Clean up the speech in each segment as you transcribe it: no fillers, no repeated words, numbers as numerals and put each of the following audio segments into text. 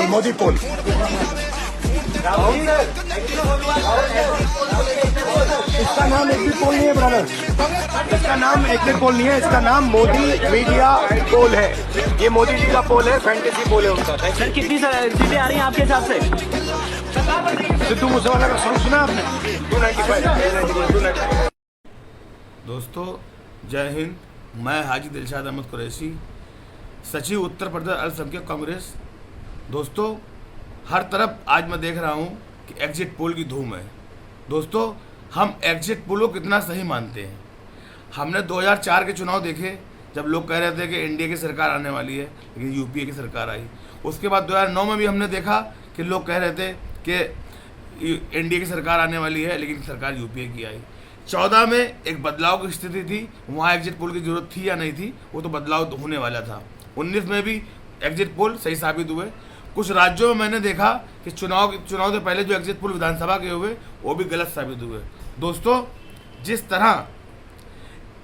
मोदी पोल इसका नाम exit poll नहीं है ब्रदर, इसका नाम एग्जिट पोल नहीं है, इसका नाम मोदी मीडिया पोल है। ये मोदी जी का पोल है, फैंटेसी पोल है उनका। सर कितनी सीटें आ रही हैं आपके हिसाब से? सिद्धू मूसेवाला का सॉन्ग सुना आपने? 295। दोस्तों जय हिंद, मैं हाजी दिलशाद अहमद कुरैशी, सचिव उत्तर प्रदेश अल्पसंख्यक कांग्रेस। दोस्तों हर तरफ आज मैं देख रहा हूं कि एग्जिट पोल की धूम है। दोस्तों हम एग्जिट पोल को कितना सही मानते हैं? हमने 2004 के चुनाव देखे, जब लोग कह रहे थे कि एनडीए की सरकार आने वाली है, लेकिन यूपीए की सरकार आई। उसके बाद 2009 में भी हमने देखा कि लोग कह रहे थे कि एनडीए की सरकार आने वाली है, लेकिन सरकार यूपीए की आई। 14 में एक बदलाव की स्थिति थी, वहाँ एग्जिट पोल की जरूरत थी या नहीं थी, वो तो बदलाव होने वाला था। 19 में भी एग्जिट पोल सही साबित हुए। कुछ राज्यों में मैंने देखा कि चुनाव से पहले जो एग्जिट पोल विधानसभा के हुए वो भी गलत साबित हुए। दोस्तों जिस तरह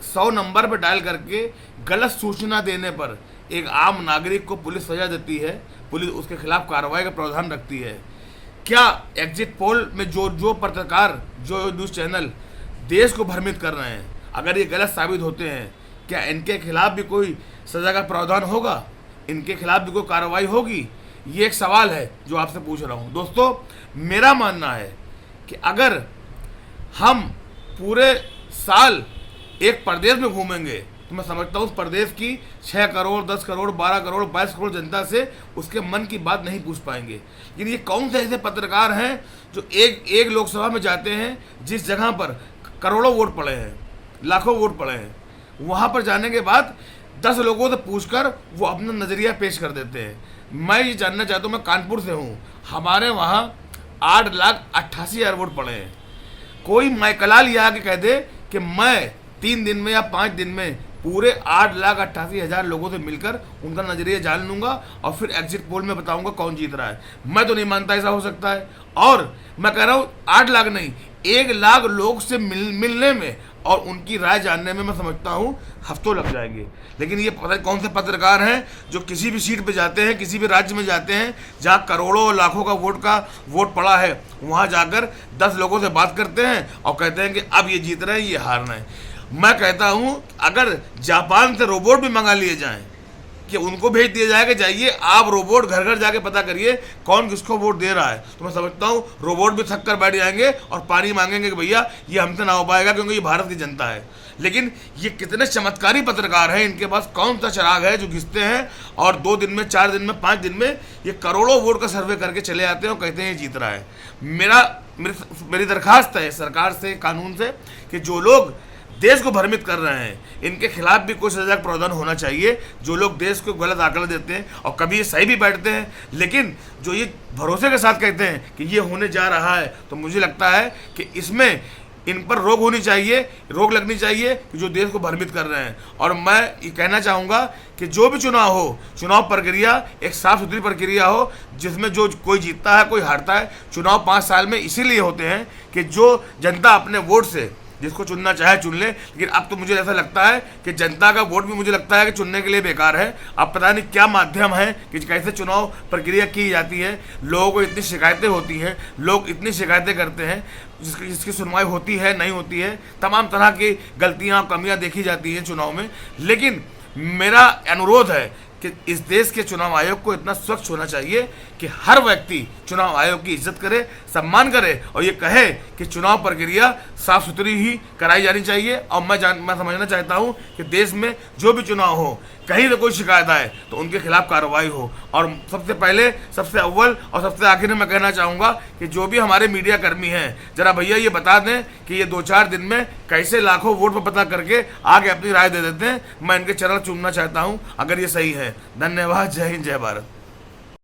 100 नंबर पर डायल करके गलत सूचना देने पर एक आम नागरिक को पुलिस सजा देती है, पुलिस उसके खिलाफ कार्रवाई का प्रावधान रखती है, क्या एग्जिट पोल में जो पत्रकार, जो न्यूज़ चैनल देश को भ्रमित कर रहे हैं, अगर ये गलत साबित होते हैं, क्या इनके खिलाफ भी कोई सजा का प्रावधान होगा? इनके खिलाफ भी कोई कार्रवाई होगी? ये एक सवाल है जो आपसे पूछ रहा हूँ। दोस्तों मेरा मानना है कि अगर हम पूरे साल एक प्रदेश में घूमेंगे तो मैं समझता हूँ उस प्रदेश की 6 करोड़ 10 करोड़ 12 करोड़ 22 करोड़ जनता से उसके मन की बात नहीं पूछ पाएंगे। लेकिन ये कौन से ऐसे पत्रकार हैं जो एक लोकसभा में जाते हैं जिस जगह पर करोड़ों वोट पड़े हैं, लाखों वोट पड़े हैं, वहाँ पर जाने के बाद 10 लोगों से पूछकर वो अपना नज़रिया पेश कर देते हैं। मैं ये जानना चाहता हूँ, मैं कानपुर से हूँ, हमारे वहाँ 8,88,000 वोट पड़े हैं। कोई माइकलाल ये आके कह दे कि मैं 3 दिन में या 5 दिन में पूरे 8,88,000 लोगों से मिलकर उनका नज़रिया जान लूँगा और फिर एग्जिट पोल में बताऊँगा कौन जीत रहा है। मैं तो नहीं मानता ऐसा हो सकता है। और मैं कह रहा हूँ 8 लाख नहीं, 1 लाख लोग से मिलने में और उनकी राय जानने में मैं समझता हूँ हफ्तों लग जाएंगे। लेकिन ये पता कौन से पत्रकार हैं जो किसी भी सीट पे जाते हैं, किसी भी राज्य में जाते हैं जहाँ करोड़ों लाखों का वोट पड़ा है, वहाँ जाकर 10 लोगों से बात करते हैं और कहते हैं कि अब ये जीत रहे हैं, ये हारना है। मैं कहता हूँ अगर जापान से रोबोट भी मंगा लिए जाएँ, कि उनको भेज दिया जाए कि जाइए आप रोबोट घर घर जाके पता करिए कौन किसको वोट दे रहा है, तो मैं समझता हूँ रोबोट भी थक कर बैठ जाएंगे और पानी मांगेंगे कि भैया ये हमसे ना हो पाएगा क्योंकि ये भारत की जनता है। लेकिन ये कितने चमत्कारी पत्रकार हैं, इनके पास कौन सा चिराग है जो घिसते हैं और 2 दिन में 4 दिन में 5 दिन में ये करोड़ों वोट का सर्वे करके चले आते हैं और कहते हैं ये जीत रहा है। मेरी दरखास्त है सरकार से, कानून से, कि जो लोग देश को भ्रमित कर रहे हैं इनके खिलाफ भी कुछ सजा का प्रावधान होना चाहिए। जो लोग देश को गलत आंकड़ा देते हैं और कभी ये सही भी बैठते हैं, लेकिन जो ये भरोसे के साथ कहते हैं कि ये होने जा रहा है, तो मुझे लगता है कि इसमें इन पर रोक लगनी चाहिए कि जो देश को भ्रमित कर रहे हैं। और मैं ये कहना चाहूँगा कि जो भी चुनाव हो, चुनाव प्रक्रिया एक साफ सुथरी प्रक्रिया हो जिसमें जो कोई जीतता है कोई हारता है। चुनाव 5 साल में इसीलिए होते हैं कि जो जनता अपने वोट से जिसको चुनना चाहे चुन ले। लेकिन अब तो मुझे ऐसा लगता है कि जनता का वोट भी मुझे लगता है कि चुनने के लिए बेकार है। अब पता नहीं क्या माध्यम है कि कैसे चुनाव प्रक्रिया की जाती है। लोगों को इतनी शिकायतें होती हैं, लोग इतनी शिकायतें करते हैं जिसकी सुनवाई होती है नहीं होती है, तमाम तरह की गलतियाँ कमियाँ देखी जाती हैं चुनाव में। लेकिन मेरा अनुरोध है कि इस देश के चुनाव आयोग को इतना स्वच्छ होना चाहिए कि हर व्यक्ति चुनाव आयोग की इज्जत करे, सम्मान करे और ये कहे कि चुनाव प्रक्रिया साफ सुथरी ही कराई जानी चाहिए। और मैं समझना चाहता हूँ कि देश में जो भी चुनाव हो, कहीं से कोई शिकायत आए तो उनके खिलाफ कार्रवाई हो। और सबसे पहले, सबसे अव्वल और सबसे आखिर में मैं कहना चाहूँगा कि जो भी हमारे मीडिया कर्मी हैं, जरा भैया ये बता दें कि ये 2-4 दिन में कैसे लाखों वोट पर पता करके आगे अपनी राय दे देते हैं। मैं इनके चरण चूमना चाहता हूँ अगर ये सही है। धन्यवाद। जय हिंद, जय भारत।